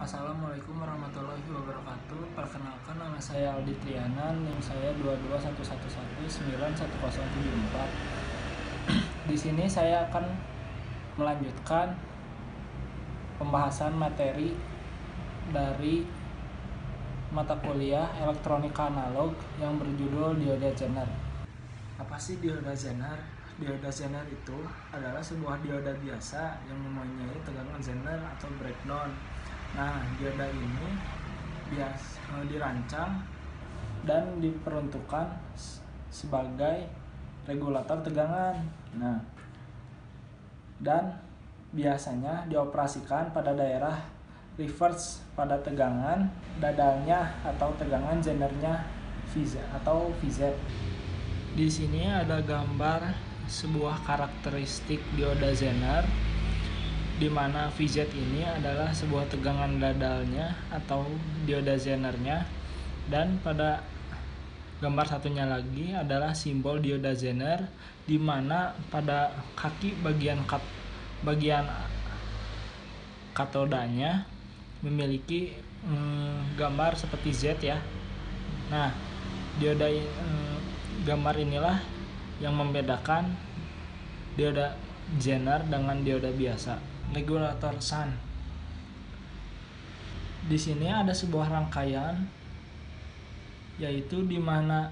Assalamualaikum warahmatullahi wabarakatuh. Perkenalkan, nama saya Aldi Trianan, NIM saya 22111911074. Di sini saya akan melanjutkan pembahasan materi dari mata kuliah elektronika analog yang berjudul dioda Zener. Apa sih dioda Zener? Dioda Zener itu adalah sebuah dioda biasa yang mempunyai tegangan Zener atau breakdown. Nah, dioda ini dirancang dan diperuntukkan sebagai regulator tegangan. Nah, dan biasanya dioperasikan pada daerah reverse pada tegangan dadalnya atau tegangan Zenernya VZ. Di sini ada gambar sebuah karakteristik dioda Zener, di mana VZ ini adalah sebuah tegangan dadalnya atau dioda Zenernya, dan pada gambar satunya lagi adalah simbol dioda Zener, di mana pada kaki bagian katodanya memiliki gambar seperti Z ya. Nah, gambar inilah yang membedakan dioda Zener dengan dioda biasa. Regulator Sun. Di sini ada sebuah rangkaian, yaitu di mana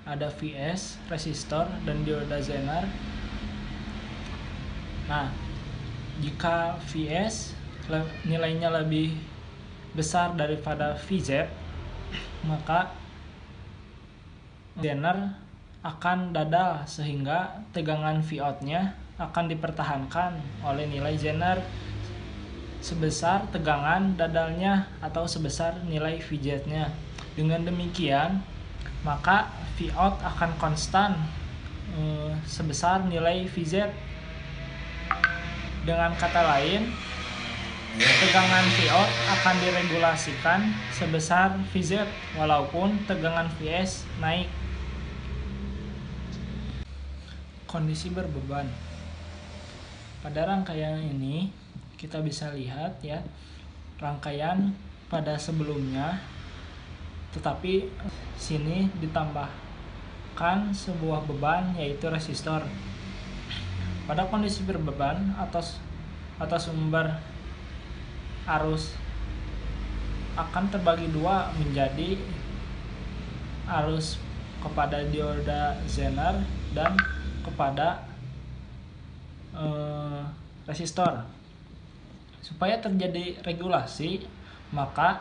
ada Vs, resistor, dan dioda Zener. Nah, jika Vs nilainya lebih besar daripada Vz, maka Zener akan dadal sehingga tegangan Vout-nya akan dipertahankan oleh nilai Zener sebesar tegangan dadalnya atau sebesar nilai Vz-nya. Dengan demikian, maka Vout akan konstan sebesar nilai Vz. Dengan kata lain, tegangan Vout akan diregulasikan sebesar Vz walaupun tegangan Vs naik. Kondisi berbeban. Pada rangkaian ini kita bisa lihat ya, rangkaian pada sebelumnya, tetapi sini ditambahkan sebuah beban yaitu resistor. Pada kondisi berbeban atau sumber arus akan terbagi dua menjadi arus kepada dioda Zener dan kepada resistor. Supaya terjadi regulasi, maka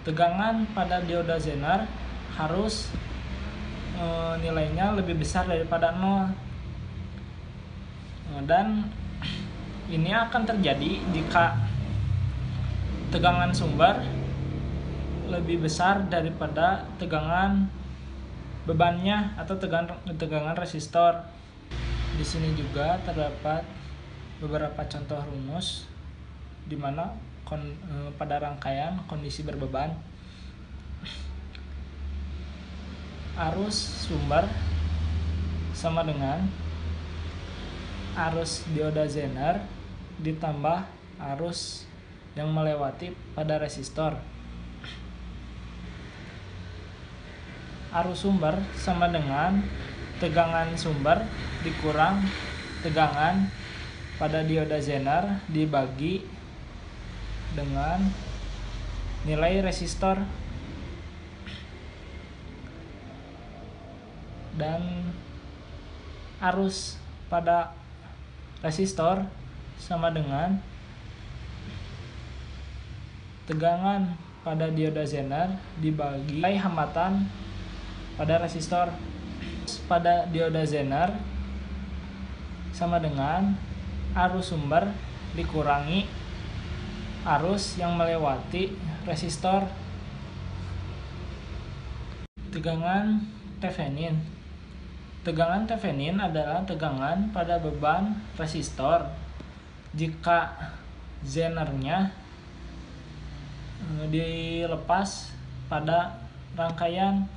tegangan pada dioda Zener harus nilainya lebih besar daripada 0. Dan ini akan terjadi jika tegangan sumber lebih besar daripada tegangan bebannya atau tegangan resistor. Di sini juga terdapat beberapa contoh rumus di mana pada rangkaian kondisi berbeban, arus sumber sama dengan arus dioda Zener ditambah arus yang melewati pada resistor. Arus sumber sama dengan tegangan sumber dikurang tegangan pada dioda Zener dibagi dengan nilai resistor, dan arus pada resistor sama dengan tegangan pada dioda Zener dibagi nilai hambatan pada resistor. Pada dioda Zener sama dengan arus sumber dikurangi arus yang melewati resistor. Tegangan Thevenin. Tegangan Thevenin adalah tegangan pada beban resistor jika Zenernya dilepas pada rangkaian.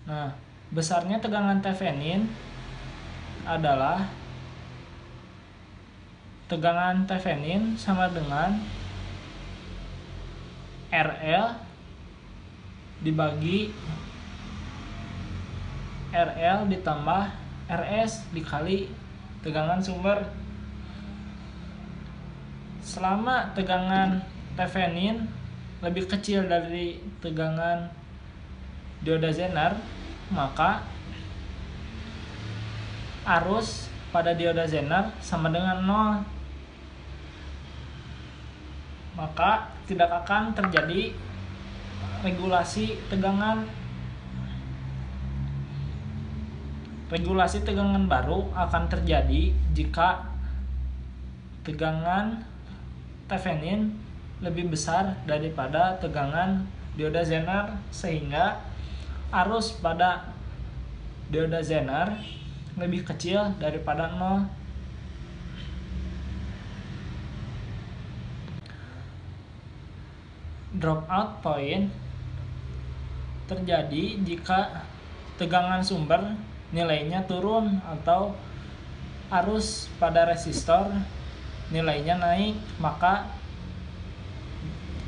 Nah, besarnya tegangan Thevenin adalah tegangan Thevenin sama dengan RL dibagi RL ditambah RS dikali tegangan sumber. Selama tegangan Thevenin lebih kecil dari tegangan dioda Zener, maka arus pada dioda Zener sama dengan 0. Maka tidak akan terjadi regulasi tegangan. Regulasi tegangan baru akan terjadi jika tegangan Thevenin lebih besar daripada tegangan dioda Zener, sehingga arus pada dioda Zener lebih kecil daripada 0. Dropout point terjadi jika tegangan sumber nilainya turun atau arus pada resistor nilainya naik, maka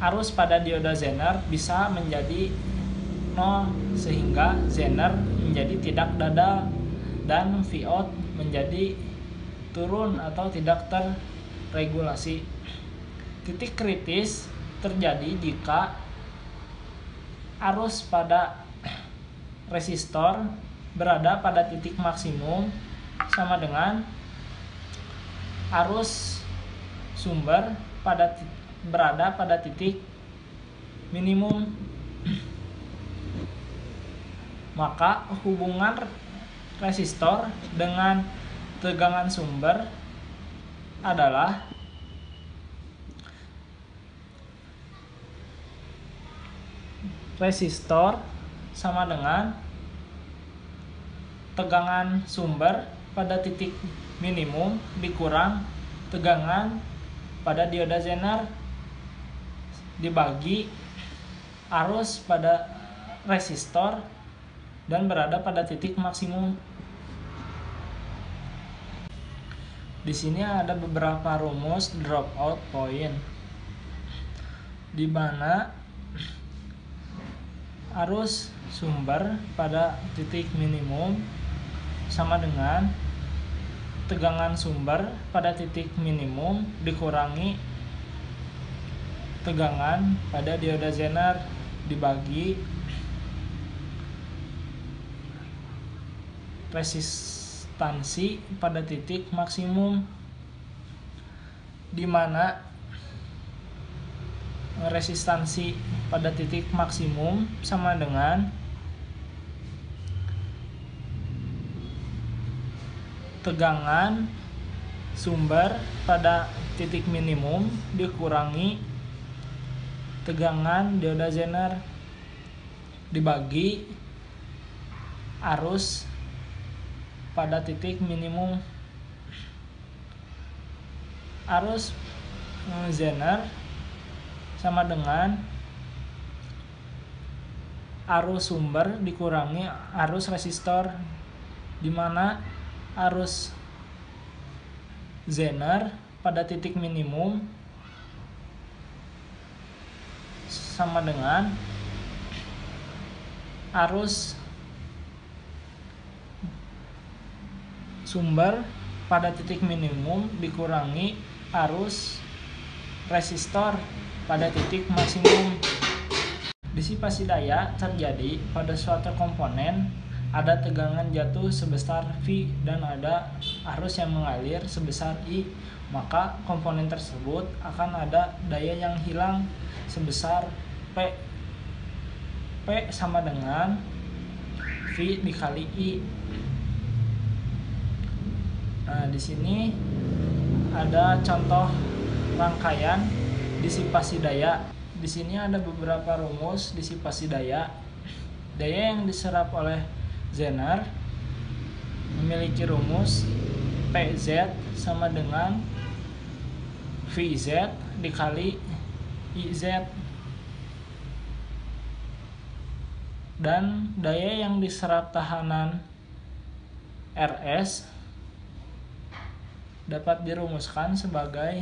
arus pada dioda Zener bisa menjadi 0 sehingga Zener menjadi tidak dadal dan Vout menjadi turun atau tidak terregulasi. Titik kritis terjadi jika arus pada resistor berada pada titik maksimum sama dengan arus sumber berada pada titik minimum. Maka hubungan resistor dengan tegangan sumber adalah resistor sama dengan tegangan sumber pada titik minimum dikurang tegangan pada dioda Zener dibagi arus pada resistor dan berada pada titik maksimum. Di sini ada beberapa rumus dropout point, di mana arus sumber pada titik minimum sama dengan tegangan sumber pada titik minimum dikurangi tegangan pada dioda Zener dibagi resistansi pada titik maksimum, di mana resistansi pada titik maksimum sama dengan tegangan sumber pada titik minimum dikurangi tegangan dioda Zener dibagi arus pada titik minimum. Arus Zener sama dengan arus sumber dikurangi arus resistor, di mana arus Zener pada titik minimum sama dengan arus sumber pada titik minimum dikurangi arus resistor pada titik maksimum. Disipasi daya terjadi pada suatu komponen, ada tegangan jatuh sebesar V dan ada arus yang mengalir sebesar I, maka komponen tersebut akan ada daya yang hilang sebesar P. P sama dengan V dikali I. Nah, di sini ada contoh rangkaian disipasi daya. Di sini ada beberapa rumus disipasi daya. Daya yang diserap oleh Zener memiliki rumus PZ sama dengan VZ dikali IZ. Dan daya yang diserap tahanan RS dapat dirumuskan sebagai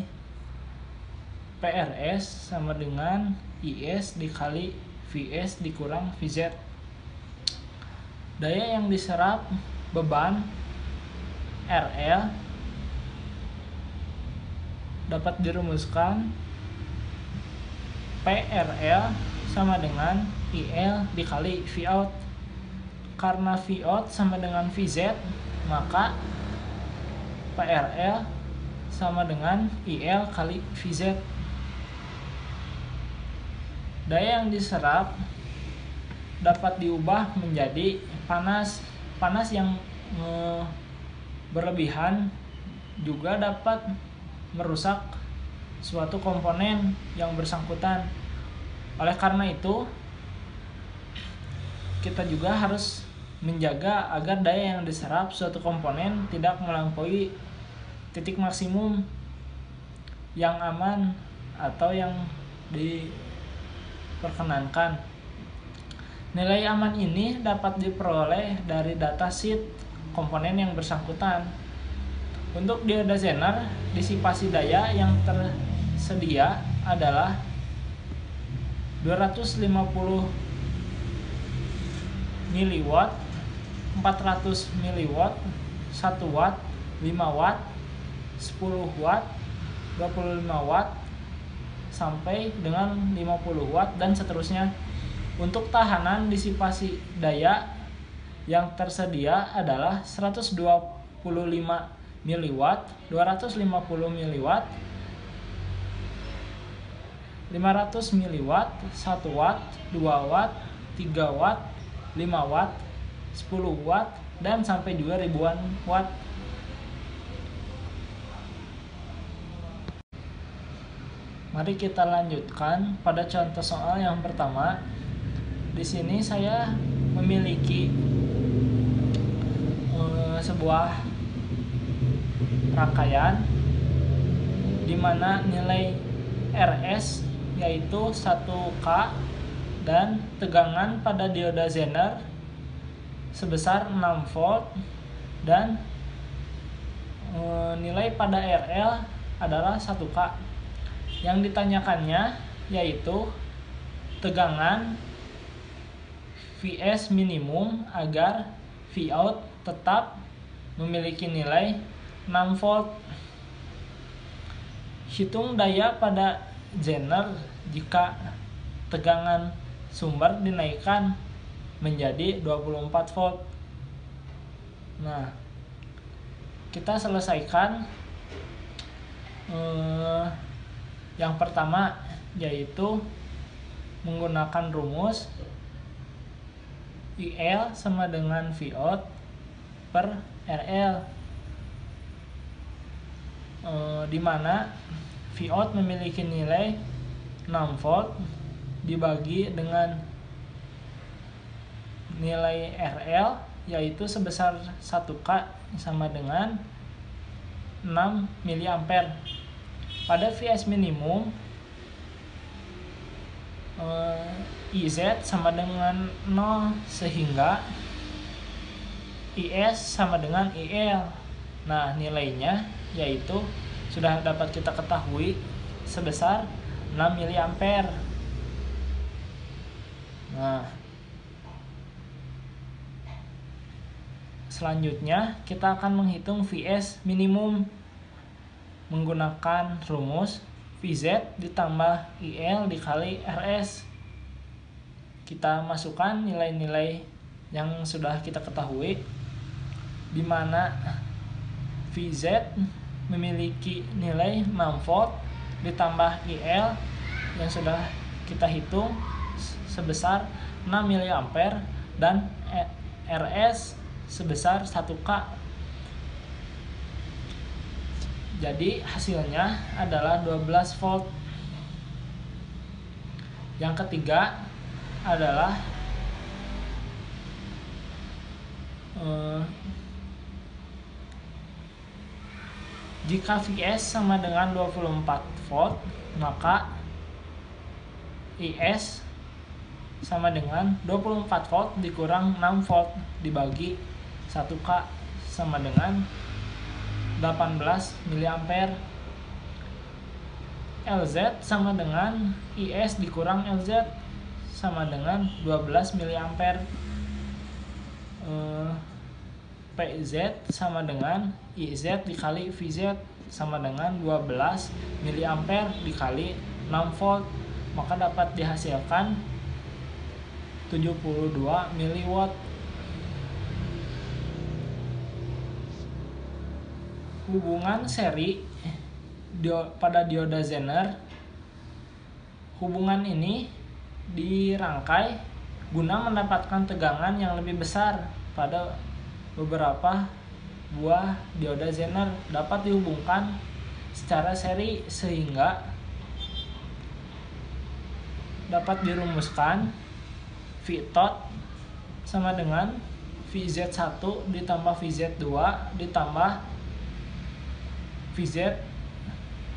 PRS sama dengan IS dikali VS dikurang VZ. Daya yang diserap beban RL dapat dirumuskan PRL sama dengan IL dikali Vout. Karena Vout sama dengan VZ, maka PRL sama dengan IL kali VZ. Daya yang diserap dapat diubah menjadi panas. Panas yang berlebihan juga dapat merusak suatu komponen yang bersangkutan. Oleh karena itu, kita juga harus menjaga agar daya yang diserap suatu komponen tidak melampaui titik maksimum yang aman atau yang diperkenankan. Nilai aman ini dapat diperoleh dari datasheet komponen yang bersangkutan. Untuk dioda Zener, disipasi daya yang tersedia adalah 250 mW, 400 mW, 1 watt, 5 watt, 10 watt, 25 watt, sampai dengan 50 watt dan seterusnya. Untuk tahanan disipasi daya yang tersedia adalah 125 mW, 250 mW, 500 mW, 1 watt, 2 watt, 3 watt, 5 watt, 10 watt, dan sampai juga ribuan watt. Mari kita lanjutkan pada contoh soal yang pertama. Di sini saya memiliki sebuah rangkaian di mana nilai RS yaitu 1K dan tegangan pada dioda Zener sebesar 6 volt dan nilai pada RL adalah 1K. Yang ditanyakannya yaitu tegangan VS minimum agar Vout tetap memiliki nilai 6 volt. Hitung daya pada Zener jika tegangan sumber dinaikkan menjadi 24 volt. Nah, kita selesaikan yang pertama, yaitu menggunakan rumus IL sama dengan Vout per RL, di mana Vout memiliki nilai 6 volt dibagi dengan nilai RL yaitu sebesar 1K sama dengan 6 mA. Pada VS minimum IZ sama dengan 0 sehingga IS sama dengan IL. Nah, nilainya yaitu sudah dapat kita ketahui sebesar 6 mA. Nah, selanjutnya kita akan menghitung VS minimum menggunakan rumus VZ ditambah IL dikali RS. Kita masukkan nilai-nilai yang sudah kita ketahui, di mana VZ memiliki nilai 6 volt ditambah IL yang sudah kita hitung sebesar 6 mA dan RS sebesar 1K. Jadi hasilnya adalah 12 volt. Yang ketiga adalah jika VS sama dengan 24 volt, maka IS sama dengan 24 volt dikurang 6 volt dibagi 1K sama dengan 18 mA. LZ sama dengan IS dikurang LZ sama dengan 12 mA. PZ sama dengan IZ dikali VZ sama dengan 12 mA dikali 6 volt, maka dapat dihasilkan 72 mW. Hubungan seri pada dioda Zener, hubungan ini dirangkai guna mendapatkan tegangan yang lebih besar pada beberapa buah dioda Zener dapat dihubungkan secara seri sehingga dapat dirumuskan V-tot sama dengan VZ1 ditambah VZ2 ditambah VZ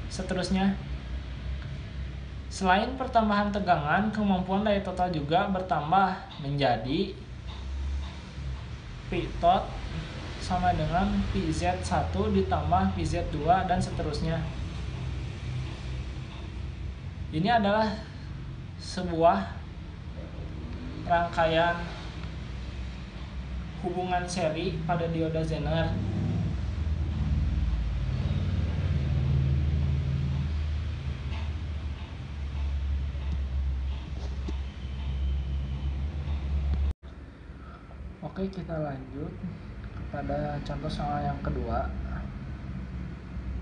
seterusnya. Selain pertambahan tegangan, kemampuan daya total juga bertambah menjadi V-tot sama dengan VZ1 ditambah VZ2 dan seterusnya. Ini adalah sebuah rangkaian hubungan seri pada dioda Zener. Oke, kita lanjut pada contoh soal yang kedua.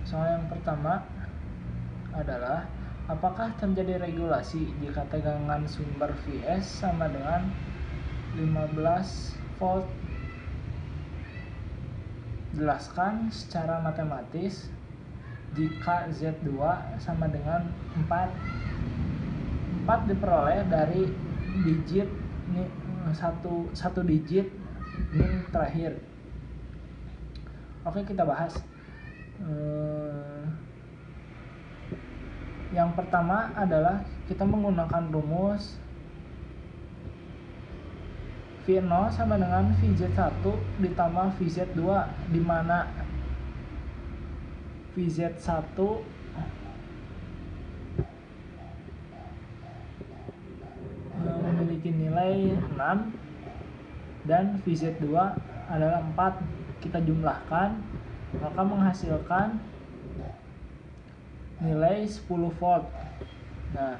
Soal yang pertama adalah apakah terjadi regulasi jika tegangan sumber Vs sama dengan 15 volt? Jelaskan secara matematis jika Z2 sama dengan 4 diperoleh dari digit satu digit min terakhir. Oke, kita bahas. Yang pertama adalah kita menggunakan rumus V0 sama dengan VZ1 ditambah VZ2, di mana VZ1 memiliki nilai 6 dan VZ2 adalah 4. Kita jumlahkan maka menghasilkan nilai 10 volt. Nah,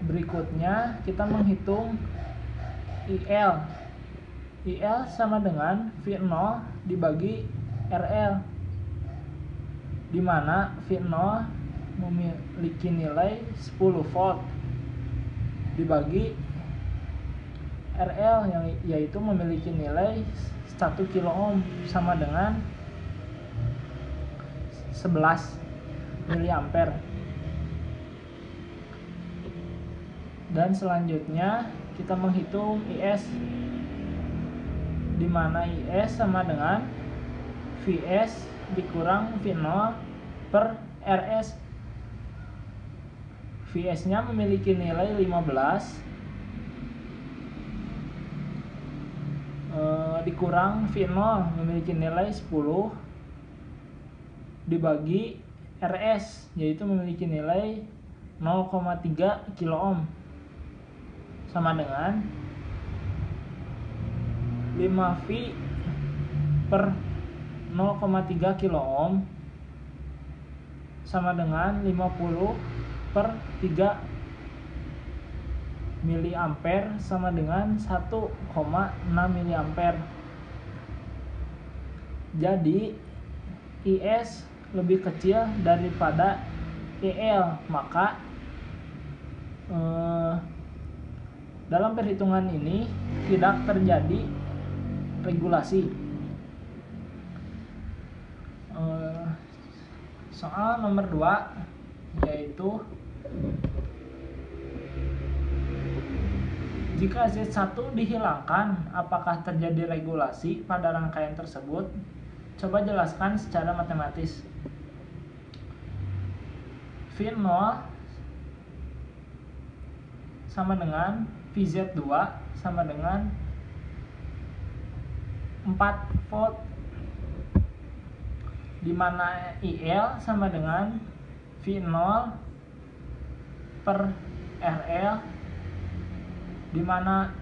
berikutnya kita menghitung IL. IL sama dengan V0 dibagi RL, di mana V0 memiliki nilai 10 volt dibagi RL yang yaitu memiliki nilai 1 kilo ohm sama dengan 11 miliampere. Dan selanjutnya kita menghitung IS, di mana IS sama dengan VS dikurang V0 per RS. VS nya memiliki nilai 15 dikurang V0 memiliki nilai 10 dibagi RS yaitu memiliki nilai 0,3 kilo ohm sama dengan 5V per 0,3 kilo ohm sama dengan 50 per 3 miliampere sama dengan 1,6 miliampere. Jadi IS lebih kecil daripada IL, maka dalam perhitungan ini tidak terjadi regulasi. Soal nomor 2 yaitu jika Z1 dihilangkan, apakah terjadi regulasi pada rangkaian tersebut? Coba jelaskan secara matematis. V0 sama dengan VZ2 sama dengan 4 volt, di mana IL sama dengan V0 per RL, di mana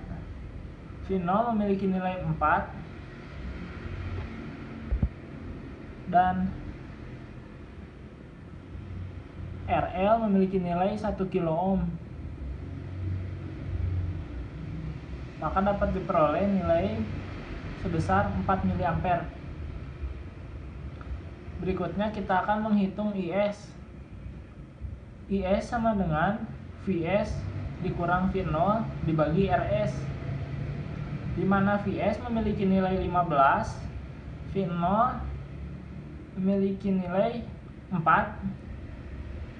V0 memiliki nilai 4 dan RL memiliki nilai 1 kilo ohm. Maka dapat diperoleh nilai sebesar 4 mA. Berikutnya kita akan menghitung IS. IS sama dengan VS dikurang V0 dibagi RS, di mana VS memiliki nilai 15, V0 memiliki nilai 4,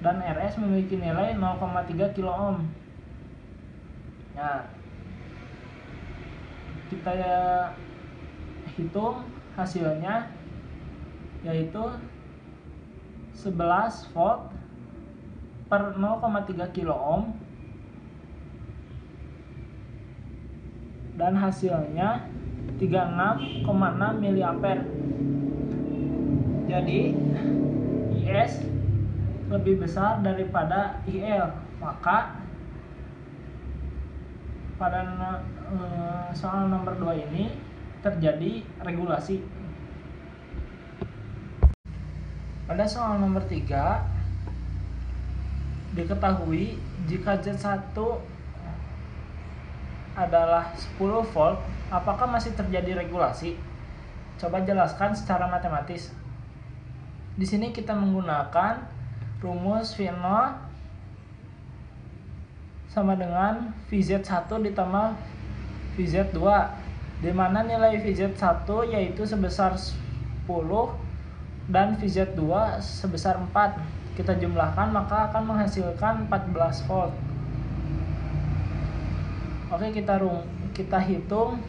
dan RS memiliki nilai 0,3 kilo ohm. Nah, kita hitung hasilnya, yaitu 11 volt per 0,3 kilo ohm, dan hasilnya 36,6 mA. Jadi IS lebih besar daripada IL, maka pada soal nomor 2 ini terjadi regulasi. Pada soal nomor 3 diketahui jika Z1 adalah 10 volt, apakah masih terjadi regulasi? Coba jelaskan secara matematis. Di sini kita menggunakan rumus V0 sama dengan VZ1 ditambah VZ2, di mana nilai VZ1 yaitu sebesar 10 dan VZ2 sebesar 4. Kita jumlahkan maka akan menghasilkan 14 volt. Oke, kita hitung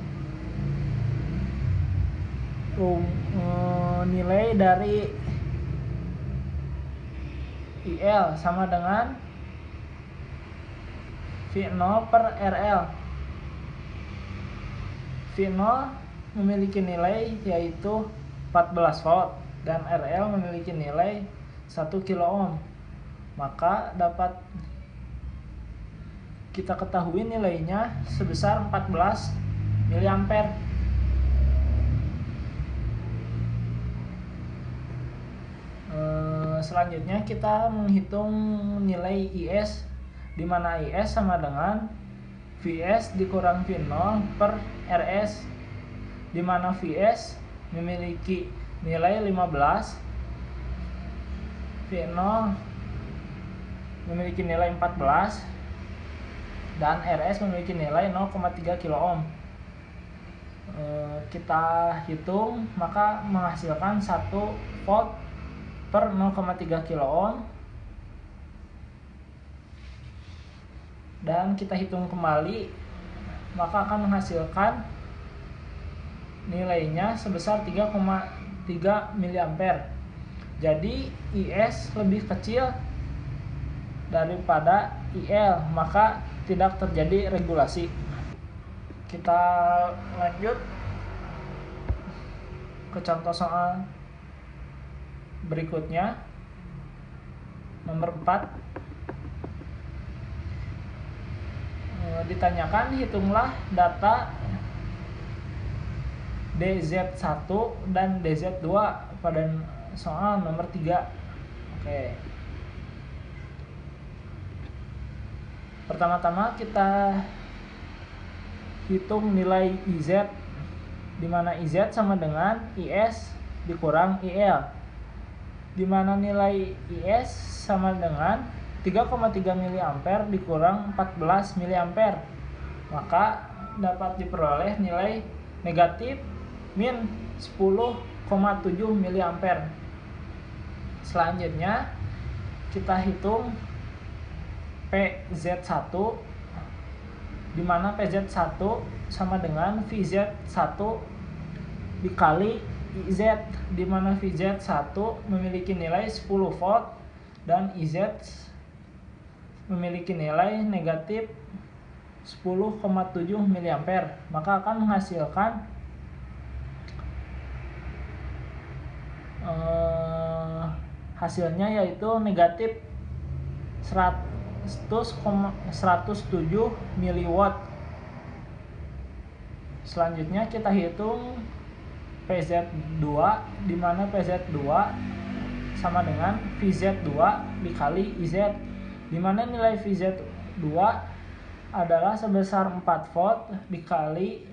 nilai dari IL sama dengan V0 per RL. V0 memiliki nilai yaitu 14 volt dan RL memiliki nilai 1 kilo ohm. Maka dapat kita ketahui nilainya sebesar 14 mA. Selanjutnya kita menghitung nilai IS, di mana IS sama dengan VS dikurang V0 per RS, di mana VS memiliki nilai 15, V0 memiliki nilai 14, dan RS memiliki nilai 0,3 kilo ohm. Kita hitung maka menghasilkan 1 volt per 0,3 kilo ohm, dan kita hitung kembali maka akan menghasilkan nilainya sebesar 3,3 mA. Jadi IS lebih kecil daripada IL, maka tidak terjadi regulasi. Kita lanjut ke contoh soal berikutnya, nomor 4. Ditanyakan hitunglah data DZ1 dan DZ2 pada soal nomor 3. Oke. Pertama-tama kita hitung nilai IZ, di mana IZ sama dengan IS dikurang IL, di mana nilai IS sama dengan 3,3 mA dikurang 14 mA. Maka dapat diperoleh nilai negatif min 10,7 mA. Selanjutnya kita hitung PZ1, di mana PZ1 sama dengan VZ1 dikali IZ, di mana VZ1 memiliki nilai 10 volt dan IZ memiliki nilai negatif 10,7 mA. Maka akan menghasilkan hasilnya yaitu negatif 107 miliwatt. Selanjutnya kita hitung PZ2, di mana PZ2 sama dengan VZ2 dikali IZ, di mana nilai VZ2 adalah sebesar 4 volt dikali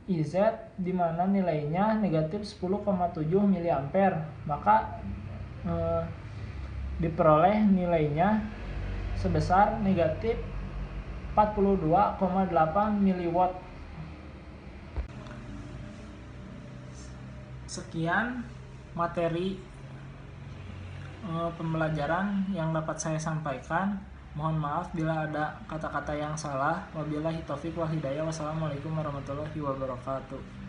IZ, di mana nilainya negatif 10,7 mA. Maka diperoleh nilainya sebesar negatif 42,8 miliwatt. Sekian materi pembelajaran yang dapat saya sampaikan. Mohon maaf bila ada kata-kata yang salah. Wabillahi taufiq wal hidayah. Wassalamualaikum warahmatullahi wabarakatuh.